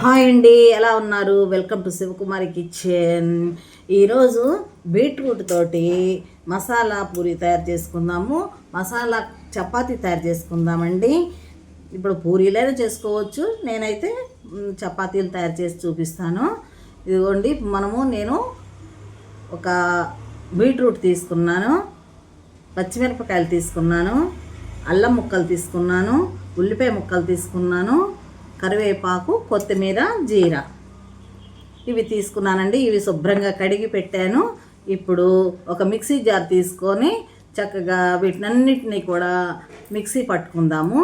Hi అండి, ఎలా ఉన్నారు? Welcome to Shivakumari kitchen. ఈరోజు బీట్రూట్ తోటి మసాలా పూరి తయారు చేసుకుందాము. మసాలా చపాతీ తయారు చేసుకుందామండి. ఇప్పుడు పూరీలైనా చేసుకోవచ్చు, నేనైతే చపాతీలు తయారు చేసి చూపిస్తాను. ఇదిగోండి, నేను ఒక బీట్రూట్ తీసుకున్నాను, పచ్చిమిరపకాయలు తీసుకున్నాను, అల్లం ముక్కలు తీసుకున్నాను, ఉల్లిపాయ ముక్కలు తీసుకున్నాను, కరివేపాకు, కొత్తిమీర, జీరా ఇవి తీసుకున్నానండి. ఇవి శుభ్రంగా కడిగి పెట్టాను. ఇప్పుడు ఒక మిక్సీ జార్ తీసుకొని చక్కగా వీటినన్నిటినీ కూడా మిక్సీ పట్టుకుందాము.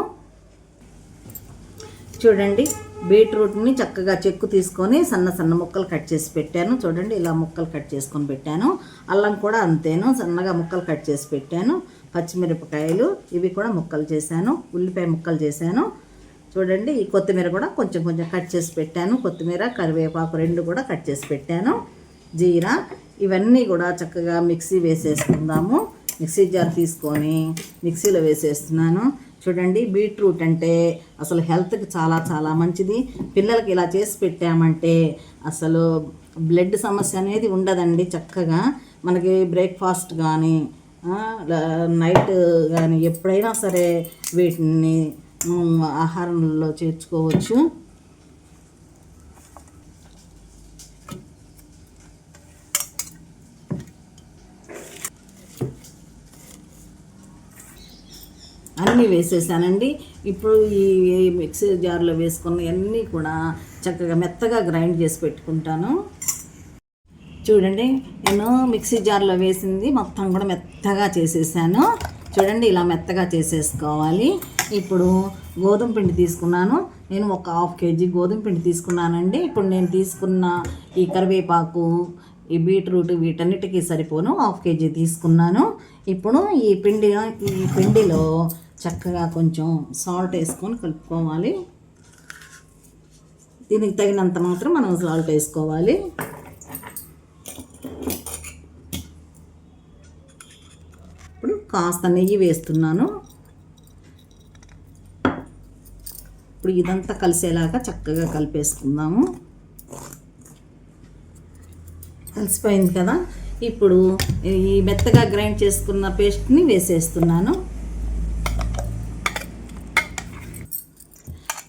చూడండి, బీట్రూట్ని చక్కగా చెక్కు తీసుకొని సన్న సన్న ముక్కలు కట్ చేసి పెట్టాను. చూడండి, ఇలా ముక్కలు కట్ చేసుకొని పెట్టాను. అల్లం కూడా అంతేను, సన్నగా ముక్కలు కట్ చేసి పెట్టాను. పచ్చిమిరపకాయలు ఇవి కూడా ముక్కలు చేశాను, ఉల్లిపాయ ముక్కలు చేశాను. చూడండి, ఈ కొత్తిమీర కూడా కొంచెం కొంచెం కట్ చేసి పెట్టాను. కొత్తిమీర, కరివేపాకు రెండు కూడా కట్ చేసి పెట్టాను. జీరా ఇవన్నీ కూడా చక్కగా మిక్సీ వేసేసుకుందాము. మిక్సీ జార్ తీసుకొని మిక్సీలో వేసేస్తున్నాను. చూడండి, బీట్రూట్ అంటే అసలు హెల్త్కి చాలా చాలా మంచిది. పిల్లలకి ఇలా చేసి పెట్టామంటే అసలు బ్లడ్ సమస్య అనేది ఉండదండి. చక్కగా మనకి బ్రేక్ఫాస్ట్ కానీ నైట్ కానీ ఎప్పుడైనా సరే వీటిని ఆహారంలో చేర్చుకోవచ్చు. అన్నీ వేసేసానండి. ఇప్పుడు ఈ మిక్సీ జార్లో వేసుకున్న అన్నీ కూడా చక్కగా మెత్తగా గ్రైండ్ చేసి పెట్టుకుంటాను. చూడండి, నేను మిక్సీ జార్లో వేసింది మొత్తం కూడా మెత్తగా చేసేసాను. చూడండి, ఇలా మెత్తగా చేసేసుకోవాలి. ఇప్పుడు గోధుమ పిండి తీసుకున్నాను. నేను ఒక 1/2 kg గోధుమ పిండి తీసుకున్నానండి. ఇప్పుడు నేను తీసుకున్న ఈ కరివేపాకు, ఈ బీట్రూట్ వీటన్నిటికీ సరిపోను 1/2 kg తీసుకున్నాను. ఇప్పుడు ఈ పిండిలో చక్కగా కొంచెం సాల్ట్ వేసుకొని కలుపుకోవాలి. దీనికి తగినంత మాత్రం మనం సాల్ట్ వేసుకోవాలి. ఇప్పుడు కాస్త నెయ్యి వేస్తున్నాను. ఇప్పుడు ఇదంతా కలిసేలాగా చక్కగా కలిపేసుకుందాము. కలిసిపోయింది కదా. ఇప్పుడు ఈ మెత్తగా గ్రైండ్ చేసుకున్న పేస్ట్ని వేసేస్తున్నాను.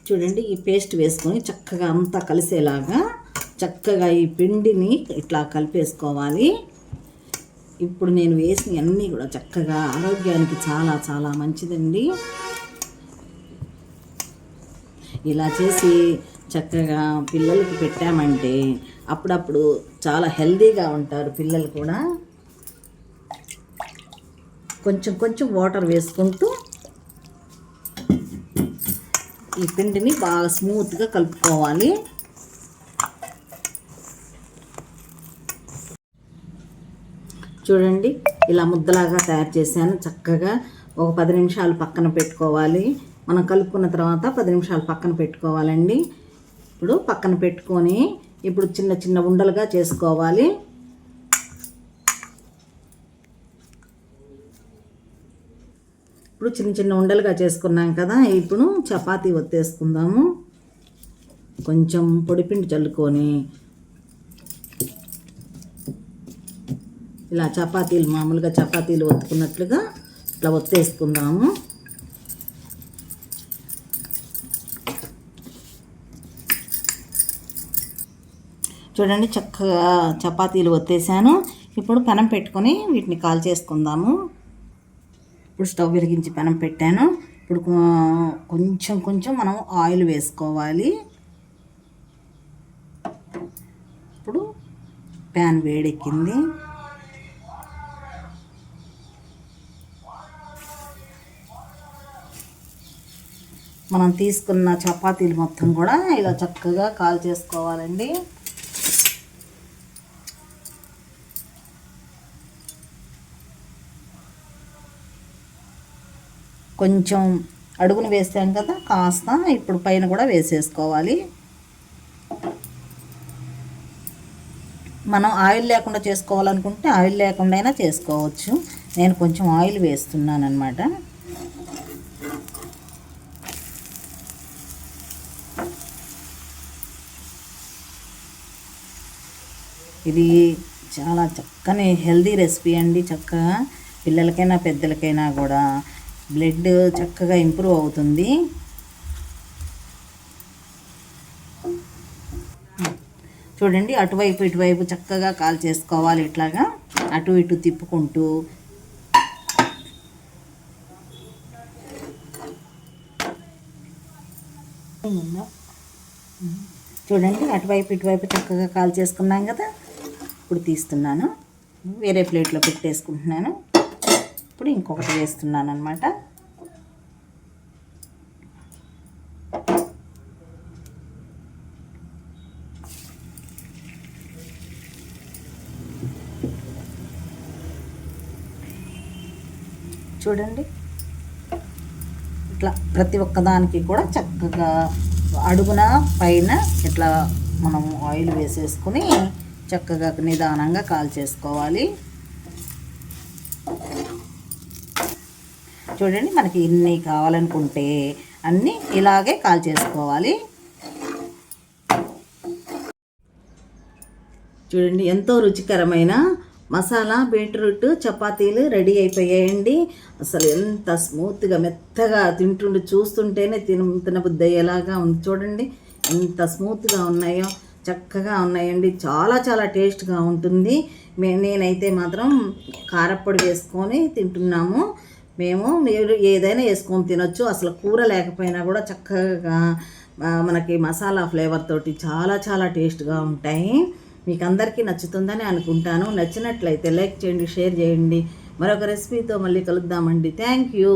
చూడండి, ఈ పేస్ట్ వేసుకొని చక్కగా అంతా కలిసేలాగా చక్కగా ఈ పిండిని ఇట్లా కలిపేసుకోవాలి. ఇప్పుడు నేను వేసిన అన్నీ కూడా చక్కగా ఆరోగ్యానికి చాలా చాలా మంచిదండి. ఇలా చేసి చక్కగా పిల్లలకి పెట్టామంటే అప్పుడప్పుడు చాలా హెల్తీగా ఉంటారు పిల్లలు కూడా. కొంచెం కొంచెం వాటర్ వేసుకుంటూ ఈ పిండిని బాగా స్మూత్గా కలుపుకోవాలి. చూడండి, ఇలా ముద్దలాగా తయారు చేశాను. చక్కగా ఒక 10 నిమిషాలు పక్కన పెట్టుకోవాలి. మనం కలుపుకున్న తర్వాత 10 నిమిషాలు పక్కన పెట్టుకోవాలండి. ఇప్పుడు పక్కన పెట్టుకొని ఇప్పుడు చిన్న చిన్న ఉండలుగా చేసుకోవాలి. ఇప్పుడు చిన్న చిన్న ఉండలుగా చేసుకున్నాం కదా. ఇప్పుడు చపాతీ ఒత్తేసుకుందాము. కొంచెం పొడిపిండి చల్లుకొని ఇలా చపాతీలు మామూలుగా చపాతీలు ఒత్తుకున్నట్లుగా ఇట్లా ఒత్తేసుకుందాము. చూడండి, చక్కగా చపాతీలు ఒత్తేసాను. ఇప్పుడు పెనం పెట్టుకొని వీటిని కాల్ చేసుకుందాము. ఇప్పుడు స్టవ్ వెలిగించి పెనం పెట్టాను. ఇప్పుడు కొంచెం కొంచెం మనం ఆయిల్ వేసుకోవాలి. ఇప్పుడు ప్యాన్ వేడెక్కింది. మనం తీసుకున్న చపాతీలు మొత్తం కూడా ఇలా చక్కగా కాల్ చేసుకోవాలండి. కొంచెం అడుగును వేసాం కదా, కాస్త ఇప్పుడు పైన కూడా వేసేసుకోవాలి. మనం ఆయిల్ లేకుండా చేసుకోవాలనుకుంటే ఆయిల్ లేకుండా అయినా చేసుకోవచ్చు. నేను కొంచెం ఆయిల్ వేస్తున్నాను అన్నమాట. ఇది చాలా చక్కని హెల్దీ రెసిపీ అండి. చక్కగా పిల్లలకైనా పెద్దలకైనా కూడా బ్లడ్ చక్కగా ఇంప్రూవ్ అవుతుంది. చూడండి, అటువైపు ఇటువైపు చక్కగా కాల్ చేసుకోవాలి. ఇట్లాగా అటు ఇటు తిప్పుకుంటూ చూడండి, అటువైపు ఇటువైపు చక్కగా కాల్ చేసుకున్నాం కదా. ఇప్పుడు తీస్తున్నాను, వేరే ప్లేట్లో పెట్టేసుకుంటున్నాను. ఇప్పుడు ఇంకొకటి వేస్తున్నాను అన్నమాట. చూడండి, ఇట్లా ప్రతి ఒక్కదానికి కూడా చక్కగా అడుగున పైన ఇట్లా మనం ఆయిల్ వేసేసుకుని చక్కగా నిదానంగా కాల్ చేసుకోవాలి. చూడండి, మనకి ఎన్ని కావాలనుకుంటే అన్నీ ఇలాగే కాల్ చేసుకోవాలి. చూడండి, ఎంతో రుచికరమైన మసాలా బీట్రూట్ చపాతీలు రెడీ అయిపోయాయండి. అసలు ఎంత స్మూత్గా మెత్తగా తింటుండే చూస్తుంటేనే తినబుద్ధి అయ్యేలాగా ఉంది. చూడండి ఎంత స్మూత్గా ఉన్నాయో, చక్కగా ఉన్నాయండి. చాలా చాలా టేస్ట్గా ఉంటుంది. నేనైతే మాత్రం కారప్పొడి వేసుకొని తింటున్నాము. మీరు ఏదైనా వేసుకొని తినొచ్చు. అసలు కూర లేకపోయినా కూడా చక్కగా మనకి మసాలా ఫ్లేవర్ తోటి చాలా చాలా టేస్ట్గా ఉంటాయి. మీకు అందరికీ నచ్చుతుందని అనుకుంటాను. నచ్చినట్లయితే లైక్ చేయండి, షేర్ చేయండి. మరొక రెసిపీతో మళ్ళీ కలుద్దామండి. Thank you.